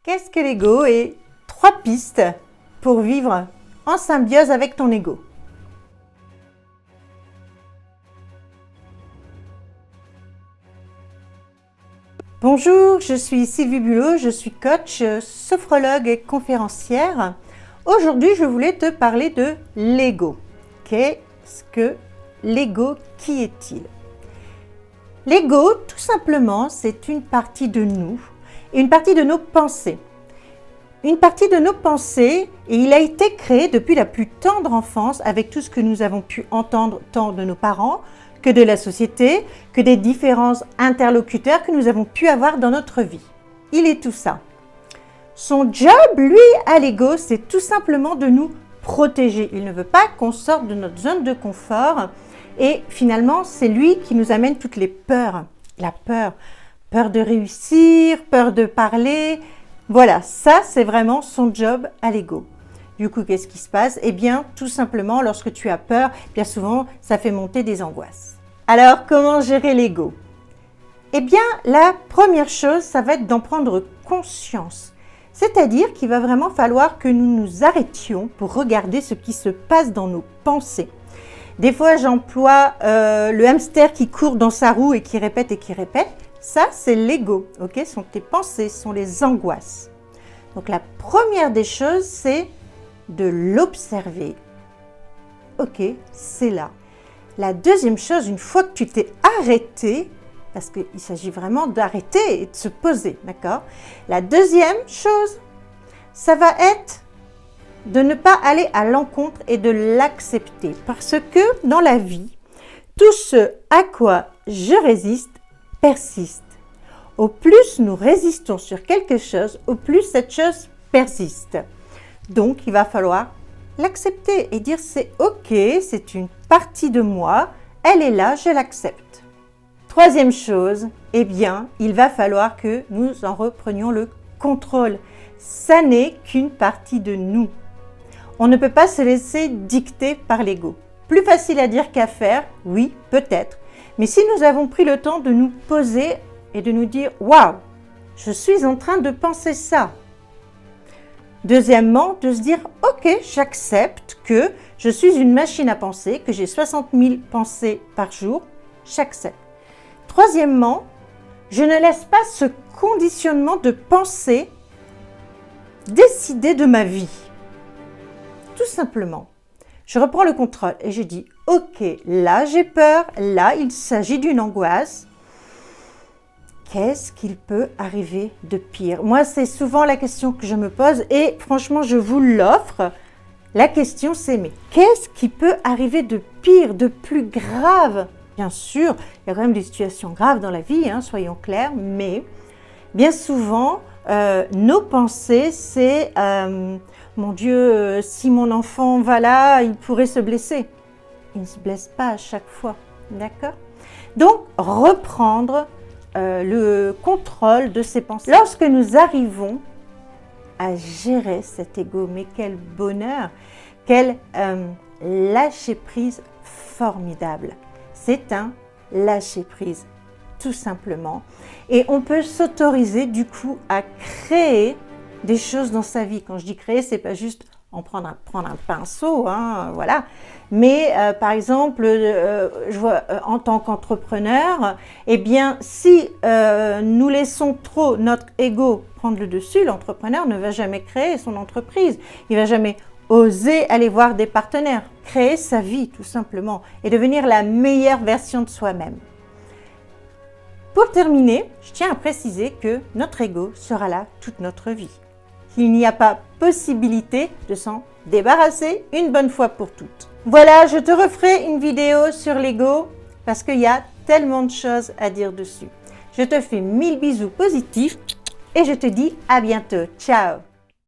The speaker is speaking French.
Qu'est-ce que l'ego et 3 pistes pour vivre en symbiose avec ton ego. Bonjour, je suis Sylvie Bulot, je suis coach, sophrologue et conférencière. Aujourd'hui, je voulais te parler de l'ego. Qu'est-ce que l'ego? Qui est-il? L'ego, tout simplement, c'est une partie de nous, une partie de nos pensées. Une partie de nos pensées, et il a été créé depuis la plus tendre enfance avec tout ce que nous avons pu entendre tant de nos parents que de la société, que des différents interlocuteurs que nous avons pu avoir dans notre vie. Il est tout ça. Son job, lui, à l'ego, c'est tout simplement de nous protéger. Il ne veut pas qu'on sorte de notre zone de confort et finalement, c'est lui qui nous amène toutes les peurs. La peur, peur de réussir, peur de parler. Voilà, ça, c'est vraiment son job à l'ego. Du coup, qu'est-ce qui se passe? Eh bien, tout simplement, lorsque tu as peur, bien souvent, ça fait monter des angoisses. Alors, comment gérer l'ego? Eh bien, la première chose, ça va être d'en prendre conscience. C'est-à-dire qu'il va vraiment falloir que nous nous arrêtions pour regarder ce qui se passe dans nos pensées. Des fois, j'emploie le hamster qui court dans sa roue et qui répète et qui répète. Ça, c'est l'ego, ok? Ce sont tes pensées, ce sont les angoisses. Donc, la première des choses, c'est de l'observer. Ok, c'est là. La deuxième chose, une fois que tu t'es arrêté, parce qu'il s'agit vraiment d'arrêter et de se poser, d'accord? La deuxième chose, ça va être de ne pas aller à l'encontre et de l'accepter. Parce que dans la vie, tout ce à quoi je résiste persiste. Au plus nous résistons sur quelque chose, au plus cette chose persiste. Donc, il va falloir l'accepter et dire c'est ok, c'est une partie de moi, elle est là, je l'accepte. Troisième chose, eh bien, il va falloir que nous en reprenions le contrôle. Ça n'est qu'une partie de nous. On ne peut pas se laisser dicter par l'ego. Plus facile à dire qu'à faire, oui, peut-être. Mais si nous avons pris le temps de nous poser et de nous dire « Waouh, je suis en train de penser ça ». Deuxièmement, de se dire « Ok, j'accepte que je suis une machine à penser, que j'ai 60 000 pensées par jour, j'accepte. » Troisièmement, je ne laisse pas ce conditionnement de pensée décider de ma vie. Tout simplement. Je reprends le contrôle et je dis « Ok, là j'ai peur, là il s'agit d'une angoisse. Qu'est-ce qu'il peut arriver de pire ?» Moi, c'est souvent la question que je me pose et franchement, je vous l'offre. La question, c'est « Mais qu'est-ce qui peut arriver de pire, de plus grave ?» Bien sûr, il y a quand même des situations graves dans la vie, hein, soyons clairs, mais bien souvent, nos pensées, c'est mon Dieu, si mon enfant va là, il pourrait se blesser. Il ne se blesse pas à chaque fois, d'accord? Donc, reprendre le contrôle de ses pensées. Lorsque nous arrivons à gérer cet ego, mais quel bonheur, quel lâcher-prise formidable. C'est un lâcher-prise, tout simplement. Et on peut s'autoriser du coup à créer des choses dans sa vie. Quand je dis créer, c'est pas juste prendre un pinceau, hein, voilà. Mais par exemple, je vois en tant qu'entrepreneur, eh bien, si nous laissons trop notre ego prendre le dessus, l'entrepreneur ne va jamais créer son entreprise. Il va jamais oser aller voir des partenaires, créer sa vie tout simplement et devenir la meilleure version de soi-même. Pour terminer, je tiens à préciser que notre ego sera là toute notre vie. Il n'y a pas possibilité de s'en débarrasser une bonne fois pour toutes. Voilà, je te referai une vidéo sur l'ego parce qu'il y a tellement de choses à dire dessus. Je te fais 1000 bisous positifs et je te dis à bientôt. Ciao!